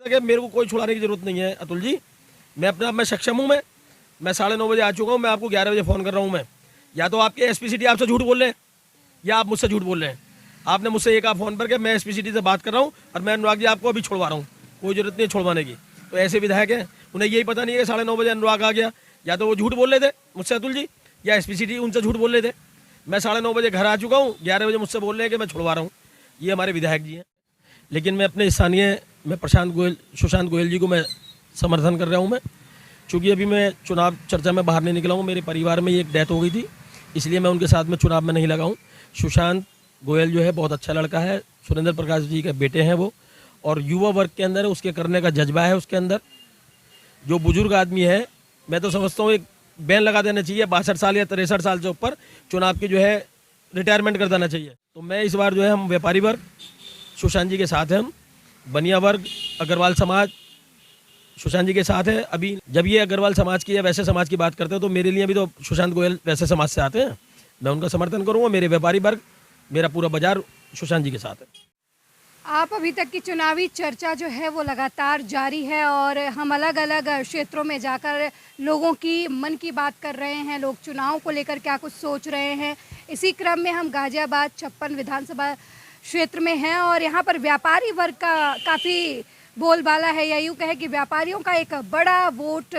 मेरे को कोई छुड़ाने की जरूरत नहीं है अतुल जी, मैं अपने आप में सक्षम हूँ। मैं 9:30 बजे आ चुका हूँ, मैं आपको 11 बजे फ़ोन कर रहा हूँ। मैं या तो आपके एसपीसीटी आपसे झूठ बोल रहे हैं या आप मुझसे झूठ बोल रहे हैं। आपने मुझसे एक आप फ़ोन पर के मैं एसपीसीटी से बात कर रहा हूँ और मैं अनुराग जी आपको अभी छुड़वा रहा हूँ, कोई ज़रूरत नहीं है छुड़वाने की। तो ऐसे विधायक हैं, उन्हें यही पता नहीं है कि 9:30 बजे अनुराग आ गया, या तो वो झूठ बोल रहे थे मुझसे अतुल जी, या एसपीसीटी उनसे झूठ बोल रहे थे। मैं 9:30 बजे घर आ चुका हूँ, 11 बजे मुझसे बोल रहे हैं कि मैं छुड़वा रहा हूँ। ये हमारे विधायक जी हैं। लेकिन मैं अपने स्थानीय मैं सुशांत गोयल जी को मैं समर्थन कर रहा हूँ। मैं चूँकि अभी मैं चुनाव चर्चा में बाहर नहीं निकला हूँ, मेरे परिवार में एक डेथ हो गई थी, इसलिए मैं उनके साथ में चुनाव में नहीं लगा हूँ। सुशांत गोयल जो है बहुत अच्छा लड़का है, सुरेंद्र प्रकाश जी के बेटे हैं वो, और युवा वर्ग के अंदर उसके करने का जज्बा है उसके अंदर। जो बुजुर्ग आदमी है, मैं तो समझता हूँ एक बैन लगा देना चाहिए, 62 साल या 63 साल से ऊपर चुनाव की जो है रिटायरमेंट कर देना चाहिए। तो मैं इस बार जो है हम व्यापारी वर्ग सुशांत जी के साथ हैं, हम बनिया वर्ग अग्रवाल समाज सुशांत जी के साथ है। अभी जब ये अग्रवाल समाज की या वैसे समाज की बात करते हो तो मेरे लिए भी तो सुशांत गोयल वैसे समाज से आते हैं, मैं उनका समर्थन करूँगा। मेरे व्यापारी वर्ग मेरा पूरा बाजार सुशांत जी के साथ है। आप अभी तक की चुनावी चर्चा जो है वो लगातार जारी है और हम अलग अलग क्षेत्रों में जाकर लोगों की मन की बात कर रहे हैं, लोग चुनाव को लेकर क्या कुछ सोच रहे हैं। इसी क्रम में हम गाजियाबाद 56 विधानसभा क्षेत्र में हैं और यहाँ पर व्यापारी वर्ग का काफ़ी बोलबाला है, या यूँ कहे कि व्यापारियों का एक बड़ा वोट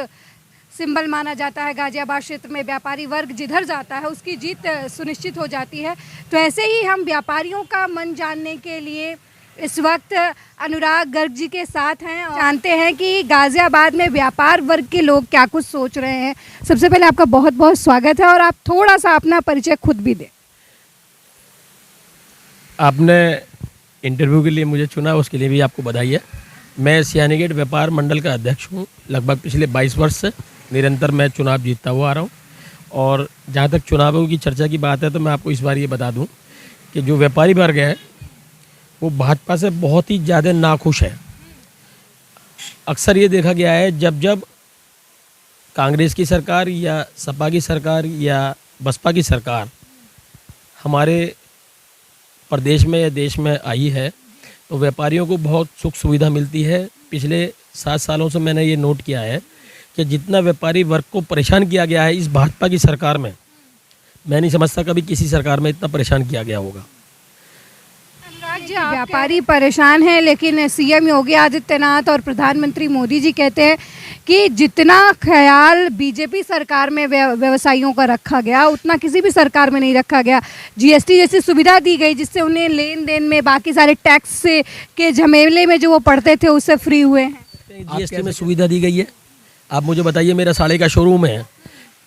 सिंबल माना जाता है। गाजियाबाद क्षेत्र में व्यापारी वर्ग जिधर जाता है उसकी जीत सुनिश्चित हो जाती है। तो ऐसे ही हम व्यापारियों का मन जानने के लिए इस वक्त अनुराग गर्ग जी के साथ हैं और जानते हैं कि गाजियाबाद में व्यापार वर्ग के लोग क्या कुछ सोच रहे हैं। सबसे पहले आपका बहुत बहुत स्वागत है और आप थोड़ा सा अपना परिचय खुद भी दें। आपने इंटरव्यू के लिए मुझे चुना, उसके लिए भी आपको बधाई है। मैं सियानी गेट व्यापार मंडल का अध्यक्ष हूँ। लगभग पिछले 22 वर्ष से निरंतर मैं चुनाव जीतता हुआ आ रहा हूँ। और जहाँ तक चुनावों की चर्चा की बात है तो मैं आपको इस बार ये बता दूँ कि जो व्यापारी वर्ग है वो भाजपा से बहुत ही ज़्यादा नाखुश है। अक्सर ये देखा गया है जब जब कांग्रेस की सरकार या सपा की सरकार या बसपा की सरकार हमारे प्रदेश में या देश में आई है तो व्यापारियों को बहुत सुख सुविधा मिलती है। पिछले 7 सालों से मैंने ये नोट किया है कि जितना व्यापारी वर्ग को परेशान किया गया है इस भाजपा की सरकार में, मैं नहीं समझता कभी किसी सरकार में इतना परेशान किया गया होगा। जी, व्यापारी परेशान हैं, लेकिन सीएम योगी आदित्यनाथ और प्रधानमंत्री मोदी जी कहते हैं कि जितना ख्याल बीजेपी सरकार में व्यवसायियों का रखा गया उतना किसी भी सरकार में नहीं रखा गया। जीएसटी जैसी सुविधा दी गई जिससे उन्हें लेन देन में बाकी सारे टैक्स से के झमेले में जो वो पड़ते थे उससे फ्री हुए हैं। जीएसटी में सुविधा दी गई है? आप मुझे बताइए, मेरा साड़ी का शोरूम है,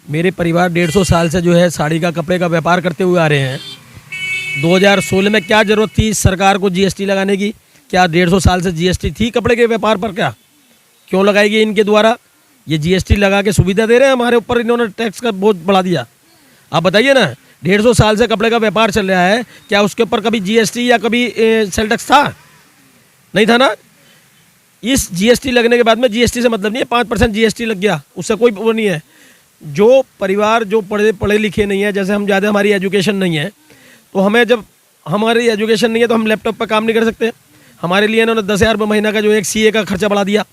मेरे परिवार 150 साल से जो है साड़ी का कपड़े का व्यापार करते हुए आ रहे हैं। 2016 में क्या ज़रूरत थी सरकार को जीएसटी लगाने की? क्या 150 साल से जीएसटी थी कपड़े के व्यापार पर? क्या क्यों लगाएगी इनके द्वारा? ये जीएसटी लगा के सुविधा दे रहे हैं हमारे ऊपर, इन्होंने टैक्स का बोझ बढ़ा दिया। आप बताइए ना, 150 साल से कपड़े का व्यापार चल रहा है, क्या उसके ऊपर कभी जीएसटी या कभी सेल टैक्स था? नहीं था ना। इस जीएसटी लगने के बाद में जीएसटी से मतलब नहीं है, 5% जीएसटी लग गया, उससे कोई वो नहीं है। जो परिवार जो पढ़े लिखे नहीं है, जैसे हम ज़्यादा हमारी एजुकेशन नहीं है, तो हमें जब हमारी एजुकेशन नहीं है तो हम लैपटॉप पर काम नहीं कर सकते। हमारे लिए इन्होंने 10,000 रुपये महीना का जो एक सीए का खर्चा बढ़ा दिया।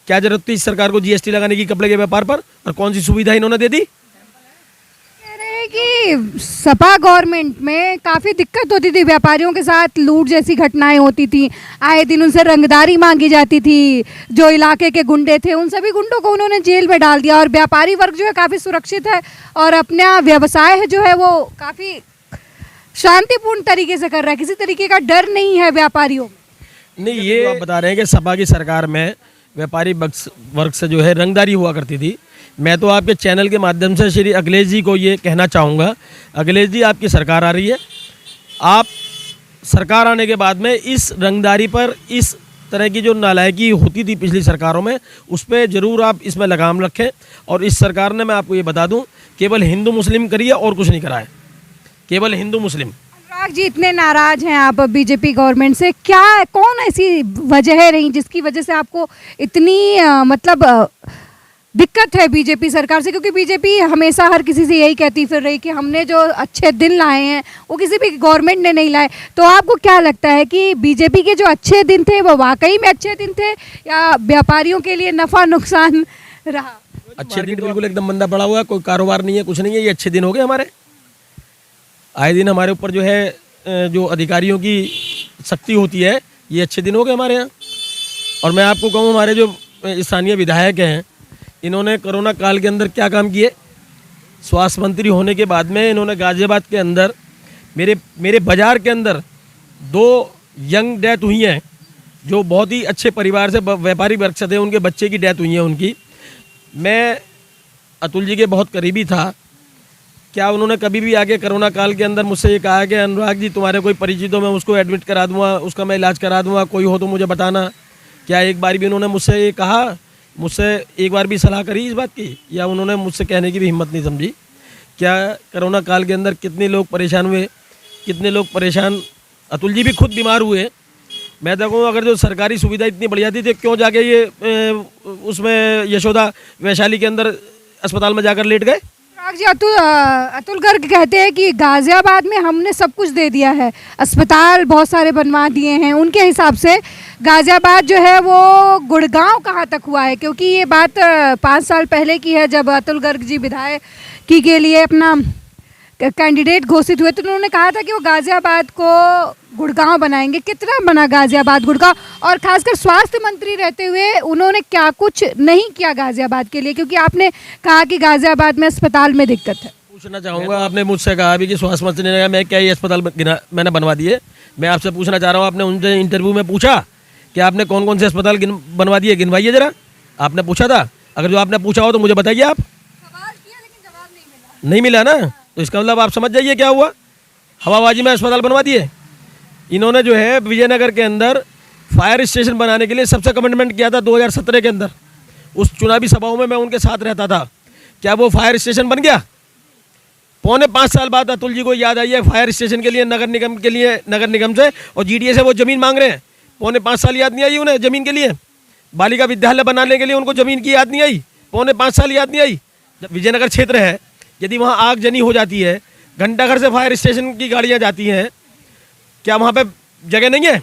क्या जरूरत थी इस सरकार को जीएसटी लगाने की कपड़े के व्यापार पर? और कौन सी सुविधा इन्होंने दे दी? कह रहे हैं कि सपा गवर्नमेंट में काफ़ी दिक्कत होती थी, व्यापारियों के साथ लूट जैसी घटनाएं होती थी, आए दिन उनसे रंगदारी मांगी जाती थी। जो इलाके के गुंडे थे उन सभी गुंडों को उन्होंने जेल में डाल दिया और व्यापारी वर्ग जो है काफ़ी सुरक्षित है और अपना व्यवसाय जो है वो काफ़ी शांतिपूर्ण तरीके से कर रहा है, किसी तरीके का डर नहीं है व्यापारियों में। नहीं, ये आप बता रहे हैं कि सपा की सरकार में व्यापारी वर्ग से जो है रंगदारी हुआ करती थी। मैं तो आपके चैनल के माध्यम से श्री अखिलेश जी को ये कहना चाहूँगा, अखिलेश जी आपकी सरकार आ रही है, आप सरकार आने के बाद में इस रंगदारी पर, इस तरह की जो नालायकी होती थी पिछली सरकारों में, उस पर ज़रूर आप इसमें लगाम रखें। और इस सरकार ने, मैं आपको ये बता दूँ, केवल हिंदू मुस्लिम करिए और कुछ नहीं करा है, केवल हिंदू मुस्लिम। अनुराग जी, इतने नाराज हैं आप बीजेपी गवर्नमेंट से, क्या कौन ऐसी वजह है रही जिसकी वजह से आपको इतनी मतलब दिक्कत है बीजेपी सरकार से, क्योंकि बीजेपी हमेशा हर किसी से यही कहती फिर रही कि हमने जो अच्छे दिन लाए हैं वो किसी भी गवर्नमेंट ने नहीं लाए। तो आपको क्या लगता है कि बीजेपी के जो अच्छे दिन थे वो वाकई में अच्छे दिन थे या व्यापारियों के लिए नफ़ा नुकसान रहा? अच्छे दिन बिल्कुल एकदम मंदा पड़ा हुआ है, कोई कारोबार नहीं है, कुछ नहीं है। ये अच्छे दिन हो गए हमारे। आए दिन हमारे ऊपर जो है जो अधिकारियों की शक्ति होती है, ये अच्छे दिन हो गए हमारे यहाँ। और मैं आपको कहूँ, हमारे जो स्थानीय विधायक हैं, इन्होंने कोरोना काल के अंदर क्या काम किए। स्वास्थ्य मंत्री होने के बाद में इन्होंने गाजियाबाद के अंदर मेरे बाज़ार के अंदर 2 यंग डेथ हुई हैं, जो बहुत ही अच्छे परिवार से व्यापारी वर्ग से थे, उनके बच्चे की डेथ हुई है उनकी। मैं अतुल जी के बहुत करीबी था। क्या उन्होंने कभी भी आके कोरोना काल के अंदर मुझसे ये कहा कि अनुराग जी तुम्हारे कोई परिचित हो, मैं उसको एडमिट करा दूंगा, उसका मैं इलाज करा दूंगा, कोई हो तो मुझे बताना? क्या एक बार भी उन्होंने मुझसे ये कहा, मुझसे एक बार भी सलाह करी इस बात की, या उन्होंने मुझसे कहने की भी हिम्मत नहीं समझी? क्या कोरोना काल के अंदर कितने लोग परेशान हुए, कितने लोग परेशान, अतुल जी भी खुद बीमार हुए। मैं देखूँ, अगर जो सरकारी सुविधा इतनी बढ़िया थी तो क्यों जाके ये उसमें यशोदा वैशाली के अंदर अस्पताल में जाकर लेट गए? अनुराग जी, अतुल गर्ग कहते हैं कि गाजियाबाद में हमने सब कुछ दे दिया है, अस्पताल बहुत सारे बनवा दिए हैं। उनके हिसाब से गाजियाबाद जो है वो गुड़गांव कहाँ तक हुआ है? क्योंकि ये बात 5 साल पहले की है, जब अतुल गर्ग जी विधायकी के लिए अपना कैंडिडेट घोषित हुए तो उन्होंने कहा था कि वो गाजियाबाद को गुड़गांव बनाएंगे। कितना बना गाजियाबाद गुड़गांव? और खासकर स्वास्थ्य मंत्री रहते हुए उन्होंने क्या कुछ नहीं किया गाजियाबाद के लिए? क्योंकि आपने कहा कि गाजियाबाद में अस्पताल में दिक्कत है। पूछना चाहूँगा, आपने मुझसे कहा अभी कि स्वास्थ्य मंत्री ने कहा मैं क्या ये अस्पताल मैंने बनवा दिए। मैं आपसे पूछना चाह रहा हूँ, आपने उनसे इंटरव्यू में पूछा कि आपने कौन कौन से अस्पताल बनवा दिए, गिनवाइए ज़रा। आपने पूछा था? अगर जो आपने पूछा हो तो मुझे बताइए। आप सवाल किया लेकिन जवाब नहीं मिला ना, तो इसका मतलब आप समझ जाइए क्या हुआ। हवाबाजी में अस्पताल बनवा दिए। इन्होंने जो है विजयनगर के अंदर फायर स्टेशन बनाने के लिए सबसे कमिटमेंट किया था 2017 के अंदर। उस चुनावी सभाओं में मैं उनके साथ रहता था। क्या वो फायर स्टेशन बन गया? 4.25 साल बाद अतुल जी को याद आई है फायर स्टेशन के लिए नगर निगम से, और जीडीए से वो ज़मीन मांग रहे हैं। 4.25 साल याद नहीं आई उन्हें ज़मीन के लिए? बालिका विद्यालय बनाने के लिए उनको ज़मीन की याद नहीं आई? 4.25 साल याद नहीं आई? विजयनगर क्षेत्र है, यदि वहाँ आगजनी हो जाती है, घंटाघर से फायर स्टेशन की गाड़ियाँ जाती हैं, क्या वहाँ पे जगह नहीं है?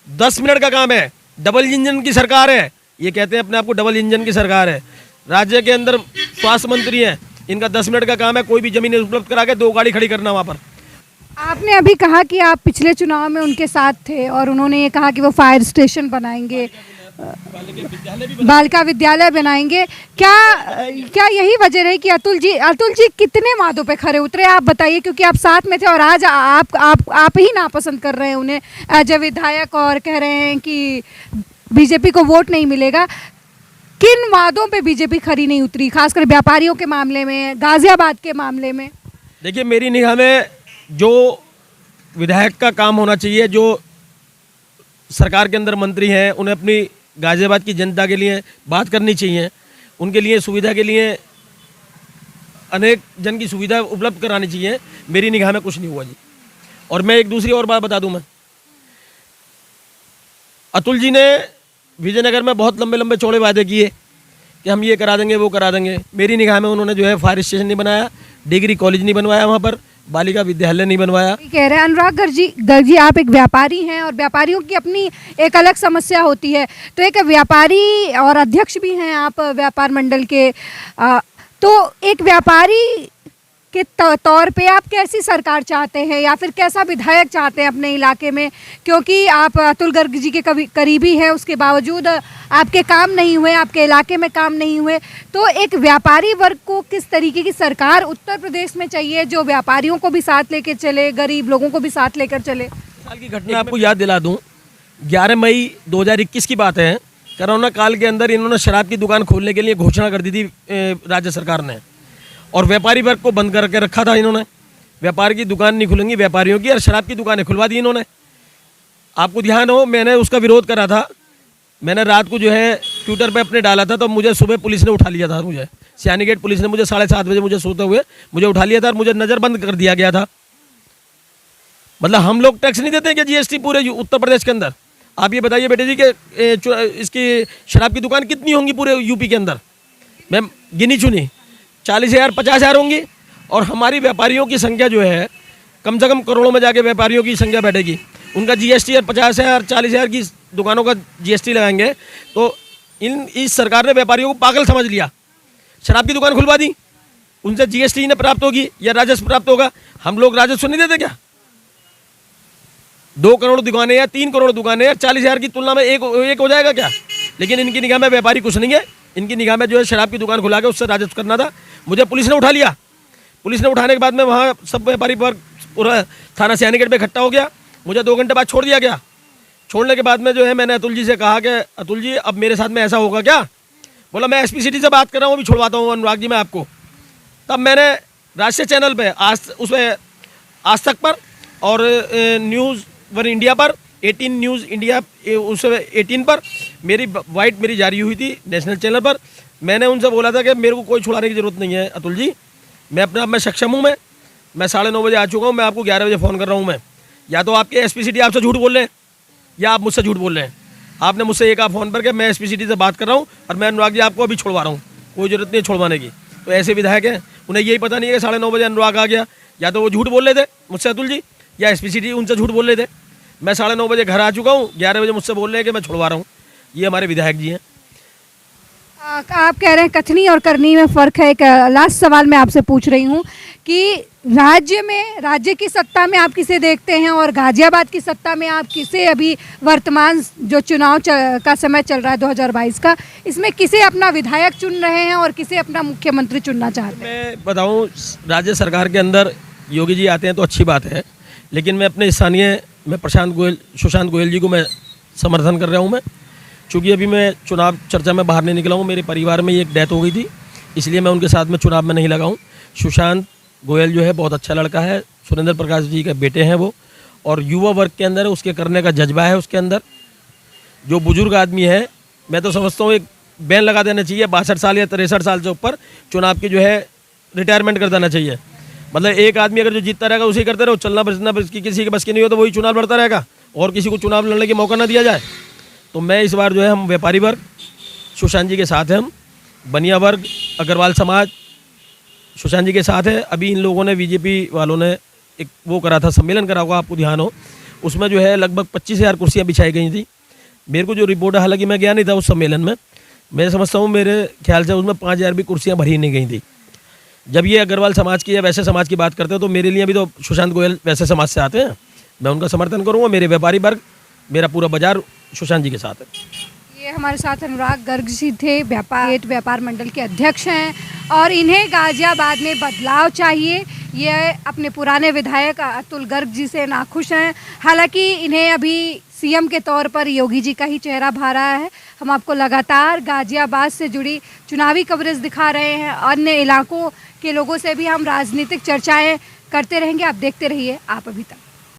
10 मिनट का काम है। डबल इंजन की सरकार है, ये कहते हैं अपने आप को डबल इंजन की सरकार है। राज्य के अंदर स्वास्थ्य मंत्री हैं, इनका 10 मिनट का काम है कोई भी ज़मीन उपलब्ध करा के 2 गाड़ी खड़ी करना वहाँ पर। आपने अभी कहा कि आप पिछले चुनाव में उनके साथ थे और उन्होंने ये कहा कि वो फायर स्टेशन बनाएंगे, बालिका विद्यालय बनाएंगे। क्या यही वजह रही कि अतुल जी कितने वादों पे खरे उतरे? आप बताइए, क्योंकि आप साथ में थे और आज आप ही नापसंद कर रहे हैं उन्हें एज ए विधायक और कह रहे हैं कि बीजेपी को वोट नहीं मिलेगा। किन वादों पे बीजेपी खरी नहीं उतरी, खासकर व्यापारियों के मामले में, गाजियाबाद के मामले में? देखिए, मेरी निगाह में जो विधायक का काम होना चाहिए, जो सरकार के अंदर मंत्री हैं, उन्हें अपनी गाजियाबाद की जनता के लिए बात करनी चाहिए। उनके लिए सुविधा के लिए अनेक जन की सुविधा उपलब्ध करानी चाहिए। मेरी निगाह में कुछ नहीं हुआ जी। और मैं एक दूसरी और बात बता दूं, मैं अतुल जी ने विजयनगर में बहुत लंबे लंबे चौड़े वादे किए कि हम ये करा देंगे, वो करा देंगे। मेरी निगाह में उन्होंने जो है फायर स्टेशन नहीं बनाया, डिग्री कॉलेज नहीं बनवाया, वहाँ पर बालिका विद्यालय नहीं बनवाया। कह रहे हैं अनुराग गर्ग जी, आप एक व्यापारी हैं और व्यापारियों की अपनी एक अलग समस्या होती है। तो एक व्यापारी और अध्यक्ष भी हैं आप व्यापार मंडल के, तो एक व्यापारी के तौर पे आप कैसी सरकार चाहते हैं या फिर कैसा विधायक चाहते हैं अपने इलाके में? क्योंकि आप अतुल गर्ग जी के करीबी हैं, उसके बावजूद आपके काम नहीं हुए, आपके इलाके में काम नहीं हुए। तो एक व्यापारी वर्ग को किस तरीके की सरकार उत्तर प्रदेश में चाहिए जो व्यापारियों को भी साथ लेकर चले, गरीब लोगों को भी साथ लेकर चले? साल की घटना आपको याद दिला दूं, 11 मई 2021 की बात है। कोरोना काल के अंदर इन्होंने शराब की दुकान खोलने के लिए घोषणा कर दी थी राज्य सरकार ने, और व्यापारी वर्ग को बंद करके रखा था इन्होंने। व्यापार की दुकान नहीं खुलेंगी व्यापारियों की, और शराब की दुकानें खुलवा दी इन्होंने। आपको ध्यान हो, मैंने उसका विरोध करा था। मैंने रात को जो है ट्विटर पे अपने डाला था, तो मुझे सुबह पुलिस ने उठा लिया था। मुझे सियानी गेट पुलिस ने मुझे 7:30 बजे मुझे सोते हुए मुझे उठा लिया था और मुझे नज़रबंद कर दिया गया था। मतलब हम लोग टैक्स नहीं देते हैं कि GST पूरे उत्तर प्रदेश के अंदर? आप ये बताइए बेटे जी कि इसकी शराब की दुकान कितनी होंगी पूरे यूपी के अंदर? मैं गिनी चुनी 40,000 50,000 होंगी। और हमारी व्यापारियों की संख्या जो है कम से कम करोड़ों में जाके व्यापारियों की संख्या बैठेगी। उनका जीएसटी और 50,000 40,000 की दुकानों का जीएसटी लगाएंगे तो इस सरकार ने व्यापारियों को पागल समझ लिया। शराब की दुकान खुलवा दी, उनसे जीएसटी न प्राप्त होगी या राजस्व प्राप्त होगा। हम लोग राजस्व नहीं देते क्या? 2 करोड़ दुकानें या 3 करोड़ दुकानें या 40,000 की तुलना में एक हो जाएगा क्या? लेकिन इनकी निगाह में व्यापारी कुछ नहीं है। इनकी निगाह में जो है शराब की दुकान खुला के उससे राजस्व करना था। मुझे पुलिस ने उठा लिया। पुलिस ने उठाने के बाद में वहाँ सब व्यापारी पर पूरा थाना सियानी गेट पे इकट्ठा हो गया। मुझे 2 घंटे बाद छोड़ दिया गया। छोड़ने के बाद में जो है मैंने अतुल जी से कहा कि अतुल जी अब मेरे साथ में ऐसा होगा क्या? बोला मैं एसपी सिटी से बात कर रहा हूँ, अभी छुड़वाता हूँ अनुराग जी मैं आपको। तब मैंने राष्ट्रीय चैनल पे उसमें आज तक पर और न्यूज़ वन इंडिया पर 18 न्यूज़ इंडिया उस 18 पर मेरी जारी हुई थी नेशनल चैनल पर। मैंने उनसे बोला था कि मेरे को कोई छुड़ाने की ज़रूरत नहीं है अतुल जी, मैं अपने आप में सक्षम हूँ। मैं 9:30 बजे आ चुका हूँ, मैं आपको 11 बजे फ़ोन कर रहा हूँ। मैं या तो आपके एसपी सिटी आपसे झूठ बोल रहे हैं या आप मुझसे झूठ बोल रहे हैं। आपने मुझसे ये कहा फ़ोन पर कि मैं एसपी सिटी से बात कर रहा हूँ और मैं अनुराग जी आपको अभी छुड़वा रहा हूँ, कोई ज़रूरत नहीं है छुड़वाने की। तो ऐसे विधायक हैं, उन्हें यही पता नहीं है कि 9:30 बजे अनुराग आ गया। या तो वो झूठ बोल रहे थे मुझसे अतुल जी, या एसपी सिटी उनसे झूठ बोल रहे थे। मैं 9:30 बजे घर आ चुका हूँ, 11 बजे मुझसे बोल रहे हैं कि मैं छुड़वा रहा हूँ। ये हमारे विधायक जी हैं। आप कह रहे हैं कथनी और करनी में फ़र्क है। एक लास्ट सवाल मैं आपसे पूछ रही हूँ कि राज्य की सत्ता में आप किसे देखते हैं और गाजियाबाद की सत्ता में आप किसे अभी वर्तमान जो चुनाव का समय चल रहा है 2022 का, इसमें किसे अपना विधायक चुन रहे हैं और किसे अपना मुख्यमंत्री चुनना चाहते हैं? मैं बताऊँ, राज्य सरकार के अंदर योगी जी आते हैं तो अच्छी बात है, लेकिन मैं अपने स्थानीय सुशांत गोयल जी को मैं समर्थन कर रहा हूँ। मैं चूँकि अभी मैं चुनाव चर्चा में बाहर नहीं निकला हूँ, मेरे परिवार में एक डेथ हो गई थी, इसलिए मैं उनके साथ में चुनाव में नहीं लगा हूँ। सुशांत गोयल जो है बहुत अच्छा लड़का है, सुरेंद्र प्रकाश जी के बेटे हैं वो, और युवा वर्ग के अंदर उसके करने का जज्बा है उसके अंदर। जो बुजुर्ग आदमी है, मैं तो समझता हूँ एक बैन लगा देना चाहिए, 62 साल या 63 साल से ऊपर चुनाव की जो है रिटायरमेंट कर देना चाहिए। मतलब एक आदमी अगर जो जीतता रहेगा उसी करते रहो, चलना बचना किसी के बस की नहीं हो तो वही चुनाव लड़ता रहेगा और किसी को चुनाव लड़ने का मौका ना दिया जाए। तो मैं इस बार जो है हम व्यापारी वर्ग सुशांत जी के साथ हैं, हम बनिया वर्ग अग्रवाल समाज सुशांत जी के साथ है। अभी इन लोगों ने बीजेपी वालों ने एक वो करा था, सम्मेलन करा होगा आपको ध्यान हो, उसमें जो है लगभग 25,000 कुर्सियाँ बिछाई गई थी। मेरे को जो रिपोर्ट है, हालांकि मैं गया नहीं था उस सम्मेलन में, मैं समझता हूँ मेरे ख्याल से उसमें 5,000 भी कुर्सियाँ भरी नहीं गई थी। जब ये अग्रवाल समाज की या वैसे समाज की बात करते हो तो मेरे लिए भी तो सुशांत गोयल वैसे समाज से आते हैं, मैं उनका समर्थन करूँगा। मेरे व्यापारी वर्ग, मेरा पूरा बाजार सुशांत जी के साथ है। ये हमारे साथ अनुराग गर्ग जी थे, व्यापार मंडल के अध्यक्ष हैं और इन्हें गाजियाबाद में बदलाव चाहिए। ये अपने पुराने विधायक अतुल गर्ग जी से नाखुश हैं। हालांकि इन्हें अभी सीएम के तौर पर योगी जी का ही चेहरा भा रहा है। हम आपको लगातार गाजियाबाद से जुड़ी चुनावी कवरेज दिखा रहे हैं, अन्य इलाकों के लोगों से भी हम राजनीतिक चर्चाएं करते रहेंगे। आप देखते रहिए आप अभी तक।